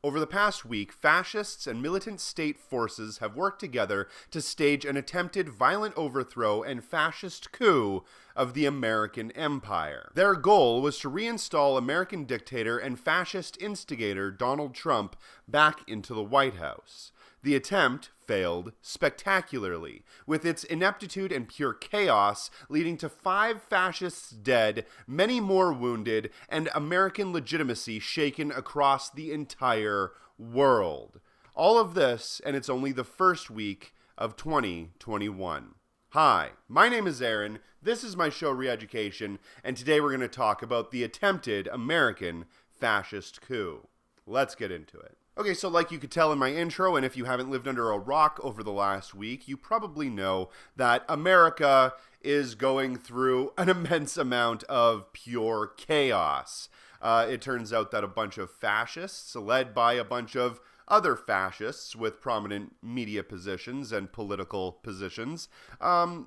Over the past week, fascists and militant state forces have worked together to stage an attempted violent overthrow and fascist coup of the American empire. Their goal was to reinstall American dictator and fascist instigator Donald Trump back into the White House. The attempt failed spectacularly, with its ineptitude and pure chaos leading to 5 fascists dead, many more wounded, and American legitimacy shaken across the entire world. All of this, and it's only the first week of 2021. Hi, my name is Aaron, this is my show Reeducation, and today we're going to talk about the attempted American fascist coup. Let's get into it. Okay, so like you could tell in my intro, and if you haven't lived under a rock over the last week, you probably know that America is going through an immense amount of pure chaos. It turns out that a bunch of fascists, led by a bunch of other fascists with prominent media positions and political positions,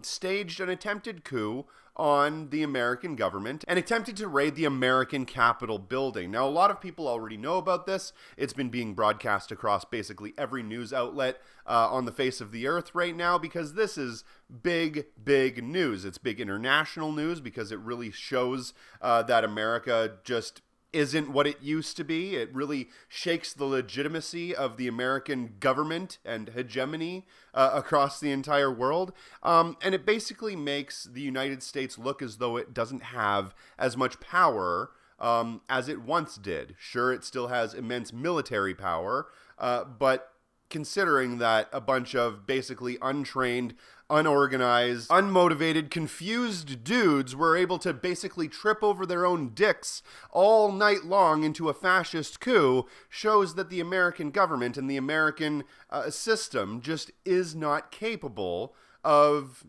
staged an attempted coup on the American government and attempted to raid the American Capitol building. Now, a lot of people already know about this. It's been being broadcast across basically every news outlet on the face of the earth right now because this is big news. It's big international news because it really shows that America just isn't what it used to be. It really shakes the legitimacy of the American government and hegemony across the entire world. And it basically makes the United States look as though it doesn't have as much power as it once did. Sure, it still has immense military power, but considering that a bunch of basically untrained, unorganized, unmotivated, confused dudes were able to basically trip over their own dicks all night long into a fascist coup shows that the American government and the American system just is not capable of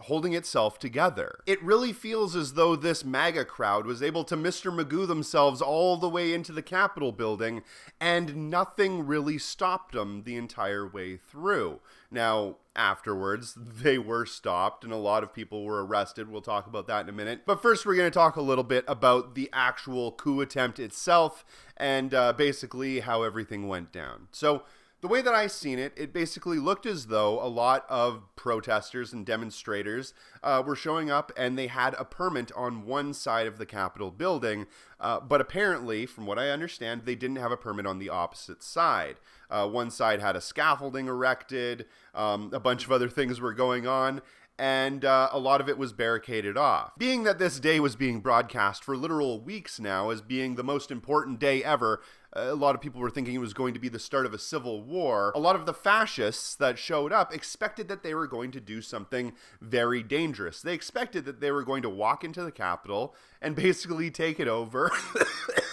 holding itself together. It really feels as though this MAGA crowd was able to Mr. Magoo themselves all the way into the Capitol building, and nothing really stopped them the entire way through. Now, afterwards, they were stopped, and a lot of people were arrested. We'll talk about that in a minute. But first, we're going to talk a little bit about the actual coup attempt itself, and basically how everything went down. So, the way that I seen it, it basically looked as though a lot of protesters and demonstrators were showing up and they had a permit on one side of the Capitol building, but apparently, from what I understand, they didn't have a permit on the opposite side. One side had a scaffolding erected, a bunch of other things were going on, and a lot of it was barricaded off. Being that this day was being broadcast for literal weeks now as being the most important day ever, a lot of people were thinking it was going to be the start of a civil war. A lot of the fascists that showed up expected that they were going to do something very dangerous. They expected that they were going to walk into the Capitol and basically take it over.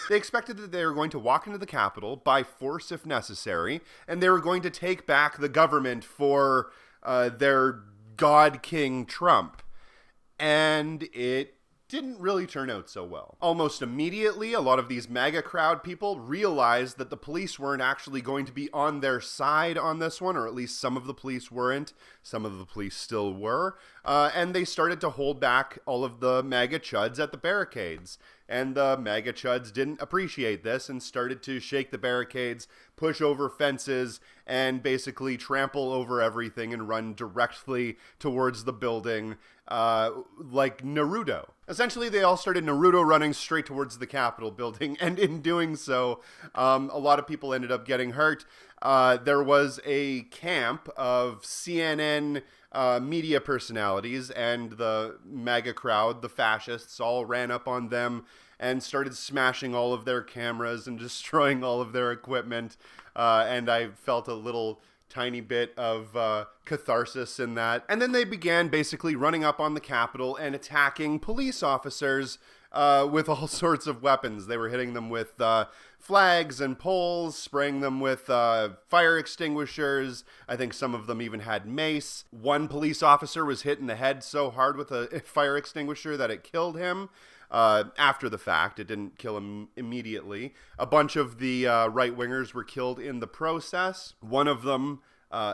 They expected that they were going to walk into the Capitol by force if necessary, and they were going to take back the government for their God King Trump. And it didn't really turn out so well. Almost immediately, a lot of these MAGA crowd people realized that the police weren't actually going to be on their side on this one, or at least some of the police weren't. Some of the police still were. And they started to hold back all of the MAGA chuds at the barricades. And the MAGA chuds didn't appreciate this and started to shake the barricades, push over fences, and basically trample over everything and run directly towards the building like Naruto. Essentially, they all started Naruto running straight towards the Capitol building, and in doing so, a lot of people ended up getting hurt. There was a camp of CNN media personalities, and the MAGA crowd, the fascists, all ran up on them and started smashing all of their cameras and destroying all of their equipment, and I felt a little tiny bit of catharsis in that. And then they began basically running up on the Capitol and attacking police officers with all sorts of weapons. They were hitting them with flags and poles, spraying them with fire extinguishers. I think some of them even had mace. One police officer was hit in the head so hard with a fire extinguisher that it killed him. After the fact, it didn't kill him immediately. A bunch of the right-wingers were killed in the process. One of them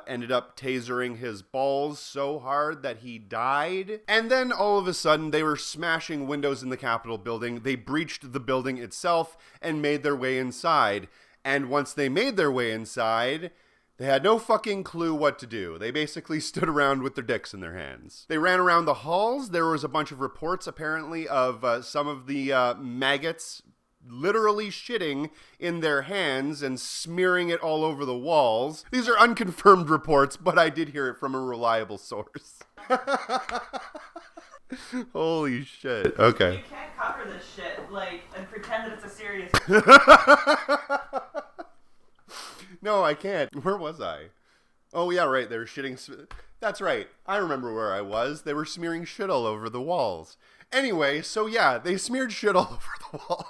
ended up tasering his balls so hard that he died. And then all of a sudden, they were smashing windows in the Capitol building. They breached the building itself and made their way inside. And once they made their way inside, they had no fucking clue what to do. They basically stood around with their dicks in their hands. They ran around the halls. There was a bunch of reports, apparently, of some of the maggots literally shitting in their hands and smearing it all over the walls. These are unconfirmed reports, but I did hear it from a reliable source. Holy shit. Okay. You can't cover this shit, and pretend that it's a serious... No, I can't. Where was I? Oh, yeah, right. They were shitting... That's right. I remember where I was. They were smearing shit all over the walls. Anyway, so yeah, they smeared shit all over the walls.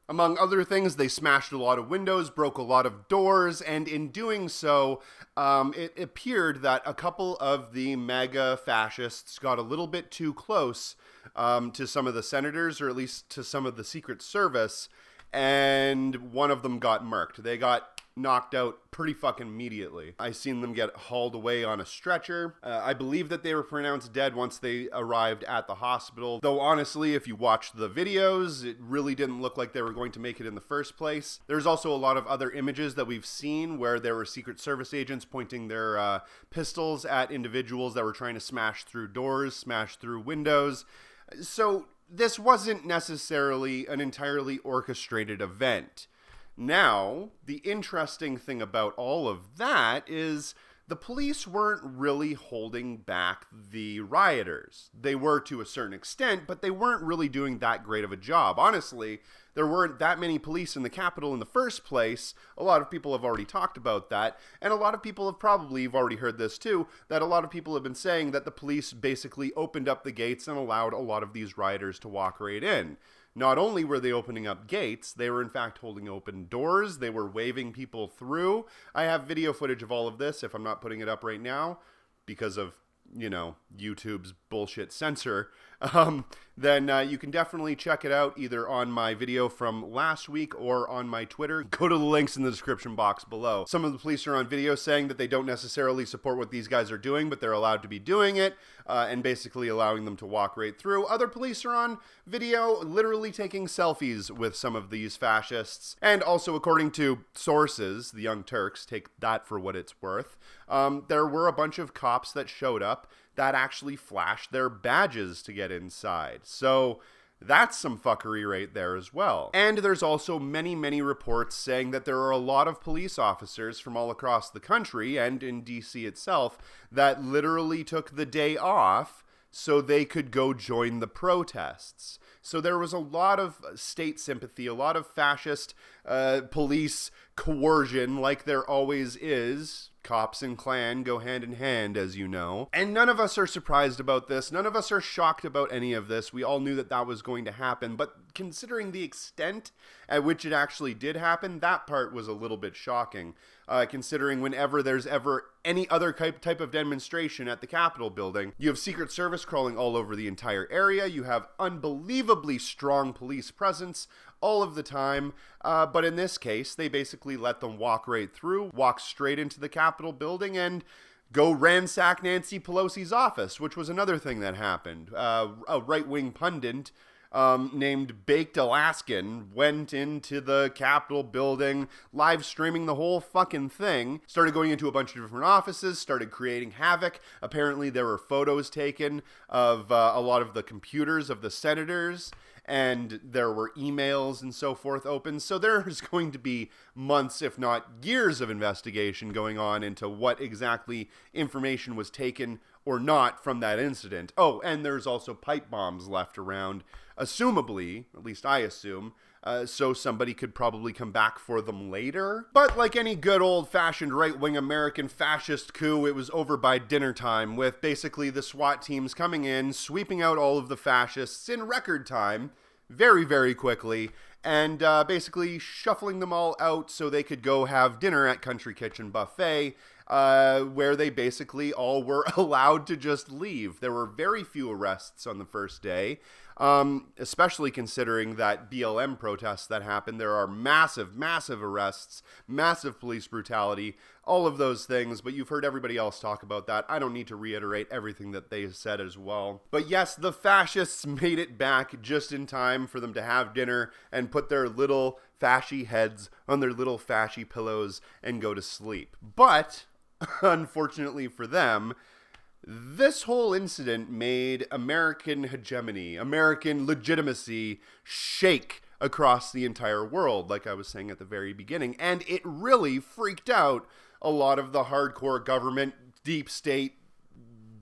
Among other things, they smashed a lot of windows, broke a lot of doors, and in doing so, it appeared that a couple of the MAGA fascists got a little bit too close to some of the senators, or at least to some of the Secret Service, and one of them got murked. They got knocked out pretty fucking immediately. I seen them get hauled away on a stretcher. I believe that they were pronounced dead once they arrived at the hospital. Though honestly, if you watch the videos, it really didn't look like they were going to make it in the first place. There's also a lot of other images that we've seen where there were Secret Service agents pointing their pistols at individuals that were trying to smash through doors, smash through windows. So this wasn't necessarily an entirely orchestrated event. Now, the interesting thing about all of that is the police weren't really holding back the rioters. They were to a certain extent, but they weren't really doing that great of a job. Honestly, there weren't that many police in the Capitol in the first place. A lot of people have already talked about that, and a lot of people have probably, you've already heard this too, that a lot of people have been saying that the police basically opened up the gates and allowed a lot of these rioters to walk right in. Not only were they opening up gates, they were in fact holding open doors. They were waving people through. I have video footage of all of this if I'm not putting it up right now because of, YouTube's bullshit censor. Then you can definitely check it out either on my video from last week or on my Twitter. Go to the links in the description box below. Some of the police are on video saying that they don't necessarily support what these guys are doing, but they're allowed to be doing it, and basically allowing them to walk right through. Other police are on video literally taking selfies with some of these fascists. And also, according to sources, the Young Turks, take that for what it's worth, there were a bunch of cops that showed up that actually flashed their badges to get inside. So that's some fuckery right there as well. And there's also many, many reports saying that there are a lot of police officers from all across the country and in DC itself that literally took the day off so they could go join the protests. So there was a lot of state sympathy, a lot of fascist police coercion, like there always is. Cops and Klan go hand in hand, as you know. And none of us are surprised about this. None of us are shocked about any of this. We all knew that that was going to happen. But considering the extent at which it actually did happen, that part was a little bit shocking. Considering whenever there's ever any other type of demonstration at the Capitol building, you have Secret Service crawling all over the entire area. You have unbelievably strong police presence all of the time. But in this case, they basically let them walk right through, walk straight into the Capitol building, and go ransack Nancy Pelosi's office, which was another thing that happened. A right-wing pundit named Baked Alaskan went into the Capitol building, live streaming the whole fucking thing, started going into a bunch of different offices, started creating havoc. Apparently there were photos taken of a lot of the computers of the senators, and there were emails and so forth open. So there's going to be months, if not years, of investigation going on into what exactly information was taken or not from that incident. Oh, and there's also pipe bombs left around, assumably, at least I assume, so somebody could probably come back for them later. But like any good old-fashioned right-wing American fascist coup, it was over by dinner time, with basically the SWAT teams coming in, sweeping out all of the fascists in record time, very, very quickly, and basically shuffling them all out so they could go have dinner at Country Kitchen Buffet, where they basically all were allowed to just leave. There were very few arrests on the first day. especially considering that BLM protests that happened. There are massive arrests, massive police brutality, all of those things, but you've heard everybody else talk about that. I don't need to reiterate everything that they said as well. But yes, the fascists made it back just in time for them to have dinner and put their little fascy heads on their little fascy pillows and go to sleep. But, unfortunately for them, this whole incident made American hegemony, American legitimacy shake across the entire world, like I was saying at the very beginning, and it really freaked out a lot of the hardcore government, deep state,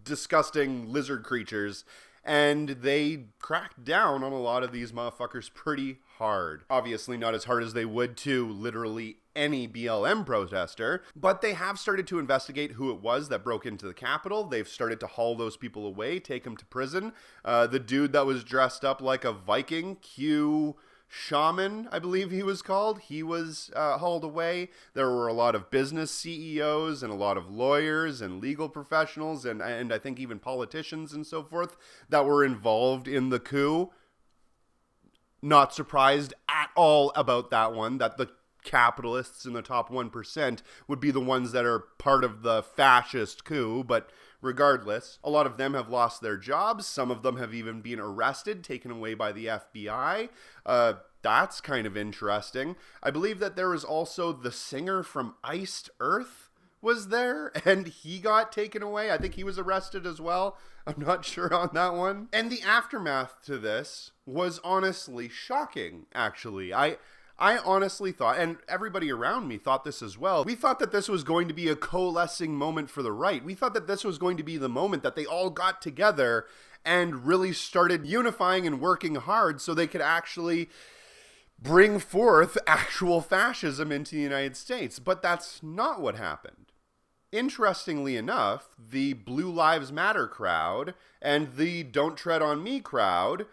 disgusting lizard creatures, and they cracked down on a lot of these motherfuckers pretty hard. Obviously not as hard as they would to literally any BLM protester, but they have started to investigate who it was that broke into the Capitol. They've started to haul those people away, take them to prison. The dude that was dressed up like a Viking, Q Shaman, I believe he was called, he was hauled away. There were a lot of business CEOs and a lot of lawyers and legal professionals and I think even politicians and so forth that were involved in the coup. Not surprised at all about that one, that the capitalists in the top 1% would be the ones that are part of the fascist coup, but regardless, a lot of them have lost their jobs. Some of them have even been arrested, taken away by the FBI. That's kind of interesting. I believe that there was also the singer from Iced Earth was there, and he got taken away. I think he was arrested as well. I'm not sure on that one. And the aftermath to this was honestly shocking, actually. I honestly thought, and everybody around me thought this as well, we thought that this was going to be a coalescing moment for the right. We thought that this was going to be the moment that they all got together and really started unifying and working hard so they could actually bring forth actual fascism into the United States. But that's not what happened. Interestingly enough, the Blue Lives Matter crowd and the Don't Tread on Me crowd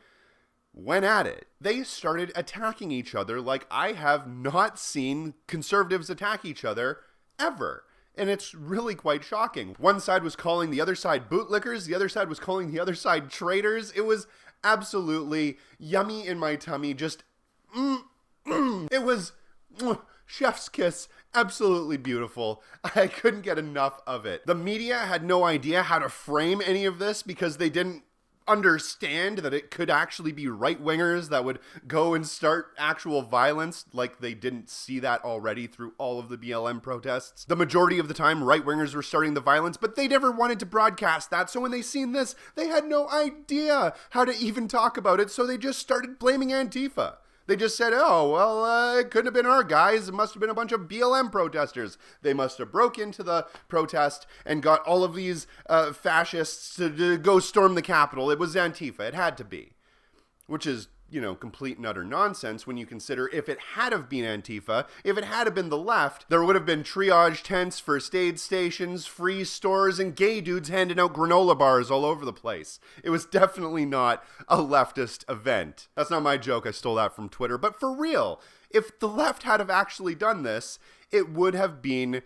went at it. They started attacking each other like I have not seen conservatives attack each other ever. And it's really quite shocking. One side was calling the other side bootlickers. The other side was calling the other side traitors. It was absolutely yummy in my tummy. Just, it was chef's kiss. Absolutely beautiful. I couldn't get enough of it. The media had no idea how to frame any of this because they didn't understand that it could actually be right-wingers that would go and start actual violence, like they didn't see that already through all of the BLM protests. The majority of the time, right-wingers were starting the violence, but they never wanted to broadcast that, so when they seen this, they had no idea how to even talk about it, so they just started blaming Antifa. They just said, oh, well, it couldn't have been our guys. It must have been a bunch of BLM protesters. They must have broke into the protest and got all of these fascists to go storm the Capitol. It was Antifa. It had to be. Which is, complete and utter nonsense when you consider if it had have been Antifa, if it had have been the left, there would have been triage tents, first aid stations, free stores, and gay dudes handing out granola bars all over the place. It was definitely not a leftist event. That's not my joke. I stole that from Twitter. But for real, if the left had have actually done this, it would have been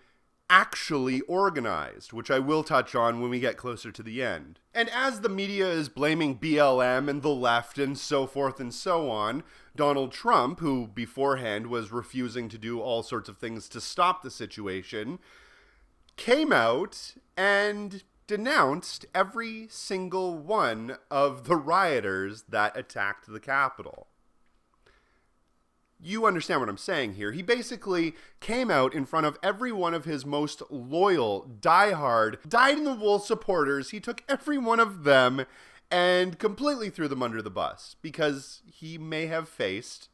actually organized, which I will touch on when we get closer to the end. And as the media is blaming BLM and the left and so forth and so on, Donald Trump, who beforehand was refusing to do all sorts of things to stop the situation, came out and denounced every single one of the rioters that attacked the Capitol. You understand what I'm saying here. He basically came out in front of every one of his most loyal, diehard, dyed-in-the-wool supporters. He took every one of them and completely threw them under the bus because he may have faced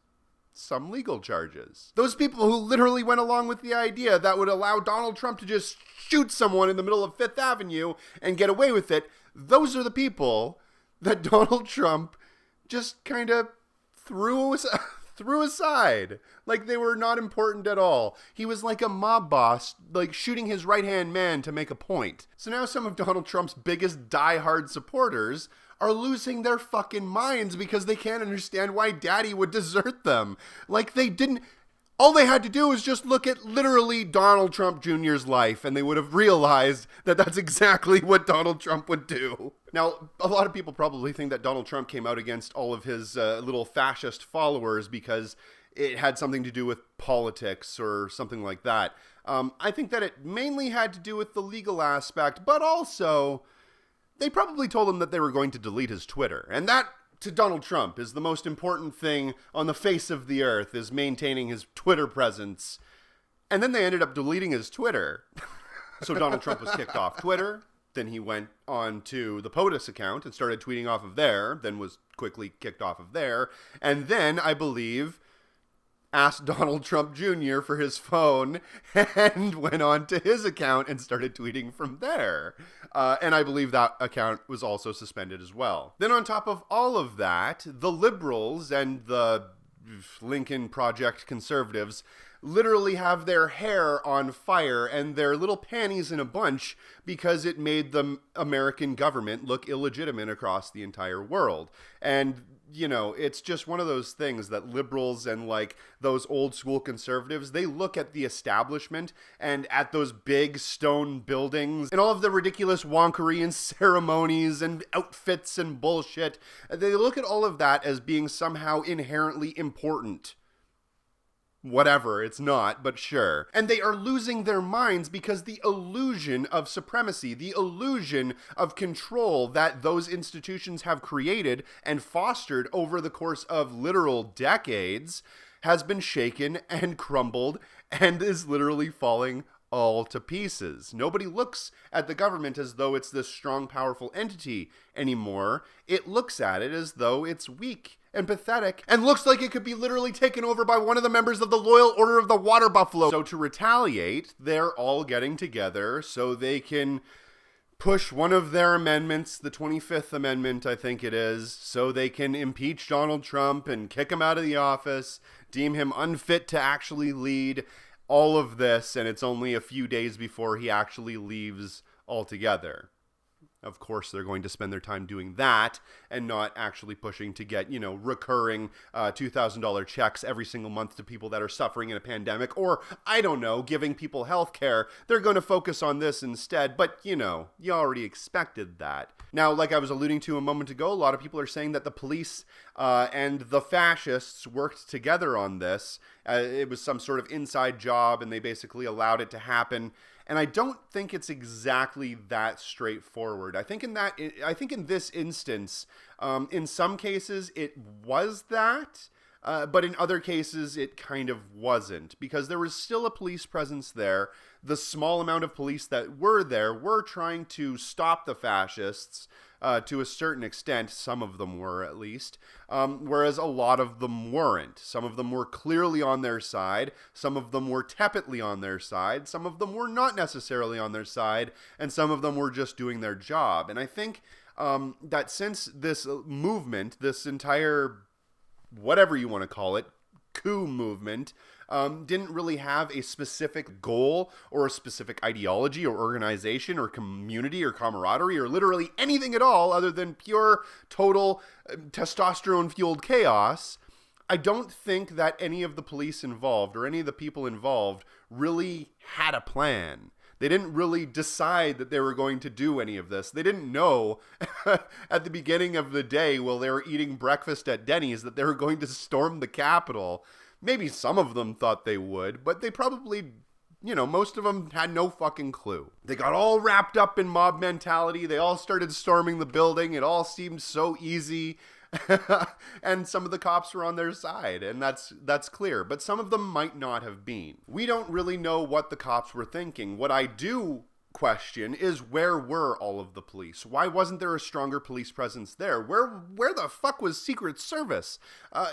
some legal charges. Those people who literally went along with the idea that would allow Donald Trump to just shoot someone in the middle of Fifth Avenue and get away with it, those are the people that Donald Trump just kind of threw aside, like they were not important at all. He was like a mob boss, like shooting his right-hand man to make a point. So now some of Donald Trump's biggest diehard supporters are losing their fucking minds because they can't understand why daddy would desert them. Like they didn't... All they had to do was just look at literally Donald Trump Jr.'s life, and they would have realized that that's exactly what Donald Trump would do. Now, a lot of people probably think that Donald Trump came out against all of his little fascist followers because it had something to do with politics or something like that. I think that it mainly had to do with the legal aspect, but also they probably told him that they were going to delete his Twitter. And that, to Donald Trump, is the most important thing on the face of the earth, is maintaining his Twitter presence. And then they ended up deleting his Twitter. So Donald Trump was kicked off Twitter. Then he went on to the POTUS account and started tweeting off of there, then was quickly kicked off of there. And then, I believe, asked Donald Trump Jr. for his phone and went on to his account and started tweeting from there. And I believe that account was also suspended as well. Then on top of all of that, the liberals and the Lincoln Project conservatives literally have their hair on fire and their little panties in a bunch because it made the American government look illegitimate across the entire world. And you know, it's just one of those things that liberals and like those old school conservatives, they look at the establishment and at those big stone buildings and all of the ridiculous wonkery and ceremonies and outfits and bullshit. They look at all of that as being somehow inherently important. Whatever, it's not, but sure. And they are losing their minds because the illusion of supremacy, the illusion of control that those institutions have created and fostered over the course of literal decades has been shaken and crumbled and is literally falling all to pieces. Nobody looks at the government as though it's this strong, powerful entity anymore. It looks at it as though it's weak and pathetic, and looks like it could be literally taken over by one of the members of the Loyal Order of the Water Buffalo. So to retaliate, they're all getting together so they can push one of their amendments, the 25th Amendment, I think it is, so they can impeach Donald Trump and kick him out of the office, deem him unfit to actually lead all of this, and it's only a few days before he actually leaves altogether. Of course, they're going to spend their time doing that and not actually pushing to get, recurring $2,000 checks every single month to people that are suffering in a pandemic, or, I don't know, giving people health care. They're going to focus on this instead, but, you already expected that. Now, like I was alluding to a moment ago, a lot of people are saying that the police and the fascists worked together on this. It was some sort of inside job, and they basically allowed it to happen. And I don't think it's exactly that straightforward. I think in this instance, in some cases it was that, but in other cases it kind of wasn't, because there was still a police presence there. The small amount of police that were there were trying to stop the fascists to a certain extent. Some of them were, at least, whereas a lot of them weren't. Some of them were clearly on their side. Some of them were tepidly on their side. Some of them were not necessarily on their side. And some of them were just doing their job. And I think that since this movement, this entire, whatever you want to call it, coup movement, didn't really have a specific goal or a specific ideology or organization or community or camaraderie or literally anything at all other than pure, total, testosterone-fueled chaos, I don't think that any of the police involved or any of the people involved really had a plan. They didn't really decide that they were going to do any of this. They didn't know at the beginning of the day while they were eating breakfast at Denny's that they were going to storm the Capitol. Maybe some of them thought they would, but they probably, most of them had no fucking clue. They got all wrapped up in mob mentality. They all started storming the building. It all seemed so easy. And some of the cops were on their side, and that's clear. But some of them might not have been. We don't really know what the cops were thinking. What I do question is, where were all of the police? Why wasn't there a stronger police presence there? Where the fuck was Secret Service?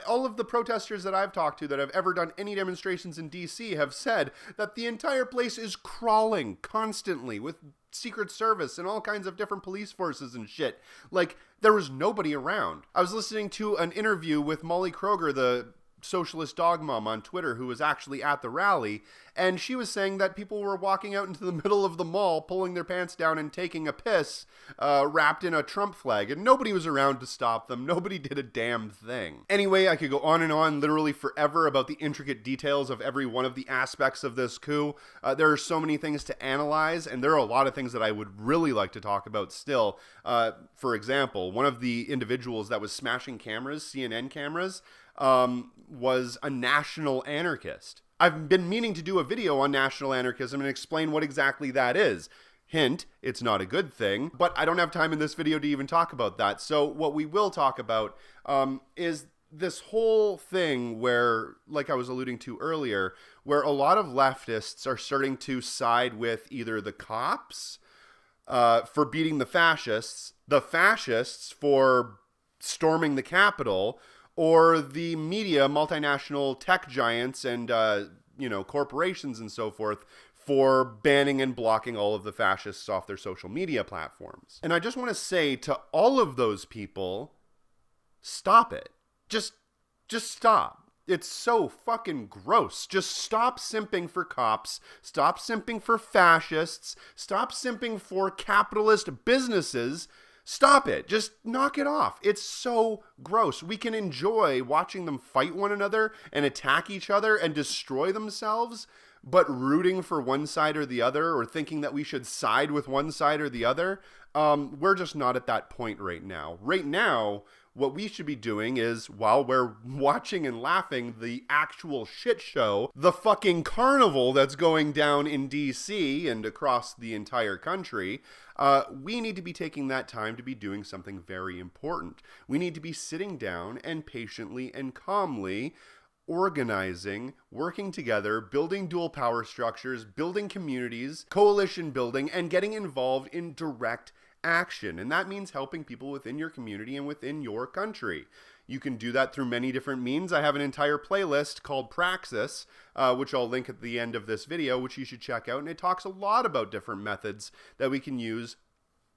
All of the protesters that I've talked to that have ever done any demonstrations in DC have said that the entire place is crawling constantly with Secret Service and all kinds of different police forces and shit. Like, there was nobody around. I was listening to an interview with Molly Kroger, the socialist dog mom on Twitter who was actually at the rally, and she was saying that people were walking out into the middle of the mall, pulling their pants down and taking a piss, wrapped in a Trump flag, and nobody was around to stop them. Nobody did a damn thing. Anyway, I could go on and on literally forever about the intricate details of every one of the aspects of this coup. There are so many things to analyze, and there are a lot of things that I would really like to talk about still. For example, one of the individuals that was smashing cameras, CNN cameras, was a national anarchist. I've been meaning to do a video on national anarchism and explain what exactly that is. Hint, it's not a good thing, but I don't have time in this video to even talk about that. So what we will talk about is this whole thing where, like I was alluding to earlier, where a lot of leftists are starting to side with either the cops for beating the fascists for storming the Capitol, or the media, multinational tech giants and, corporations and so forth for banning and blocking all of the fascists off their social media platforms. And I just want to say to all of those people, stop it. Just stop. It's so fucking gross. Just stop simping for cops. Stop simping for fascists. Stop simping for capitalist businesses. Stop it. Just knock it off. It's so gross. We can enjoy watching them fight one another and attack each other and destroy themselves, but rooting for one side or the other, or thinking that we should side with one side or the other, we're just not at that point right now. Right now, what we should be doing is, while we're watching and laughing the actual shit show, the fucking carnival that's going down in DC and across the entire country, we need to be taking that time to be doing something very important. We need to be sitting down and patiently and calmly organizing, working together, building dual power structures, building communities, coalition building, and getting involved in direct action. And that means helping people within your community and within your country. You can do that through many different means. I have an entire playlist called Praxis, which I'll link at the end of this video, which you should check out. And it talks a lot about different methods that we can use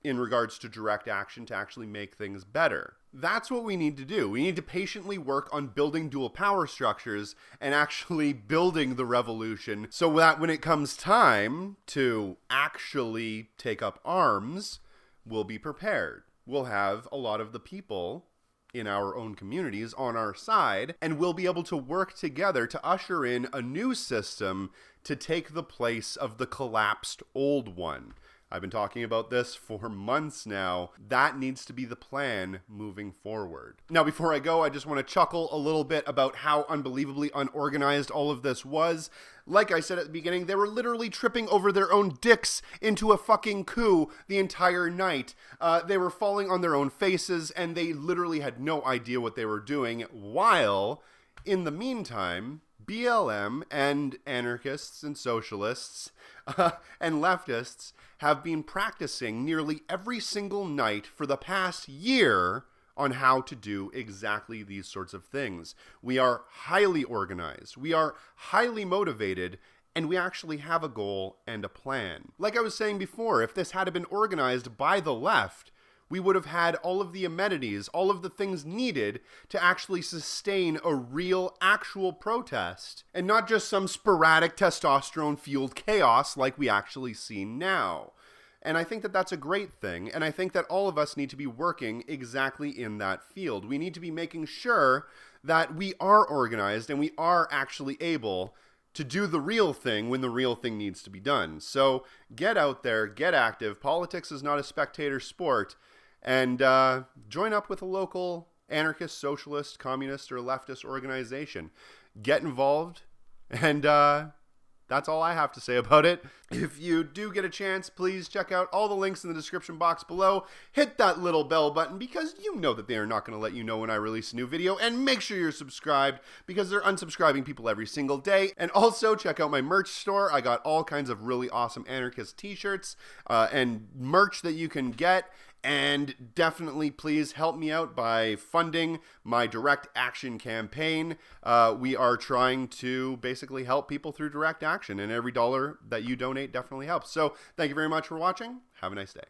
in regards to direct action to actually make things better. That's what we need to do. We need to patiently work on building dual power structures and actually building the revolution so that when it comes time to actually take up arms, we'll be prepared. We'll have a lot of the people in our own communities on our side, and we'll be able to work together to usher in a new system to take the place of the collapsed old one. I've been talking about this for months now. That needs to be the plan moving forward. Now, before I go, I just want to chuckle a little bit about how unbelievably unorganized all of this was. Like I said at the beginning, they were literally tripping over their own dicks into a fucking coup the entire night. They were falling on their own faces, and they literally had no idea what they were doing, while, in the meantime, BLM and anarchists and socialists and leftists have been practicing nearly every single night for the past year on how to do exactly these sorts of things. We are highly organized, we are highly motivated, and we actually have a goal and a plan. Like I was saying before, if this had been organized by the left, we would have had all of the amenities, all of the things needed to actually sustain a real, actual protest, and not just some sporadic testosterone-fueled chaos like we actually see now. And I think that that's a great thing, and I think that all of us need to be working exactly in that field. We need to be making sure that we are organized and we are actually able to do the real thing when the real thing needs to be done. So get out there, get active. Politics is not a spectator sport. And join up with a local anarchist, socialist, communist, or leftist organization. Get involved, and that's all I have to say about it. If you do get a chance, please check out all the links in the description box below. Hit that little bell button, because you know that they are not going to let you know when I release a new video. And make sure you're subscribed, because they're unsubscribing people every single day. And also check out my merch store. I got all kinds of really awesome anarchist t-shirts and merch that you can get. And definitely please help me out by funding my direct action campaign. We are trying to basically help people through direct action, and every dollar that you donate definitely helps. So thank you very much for watching. Have a nice day.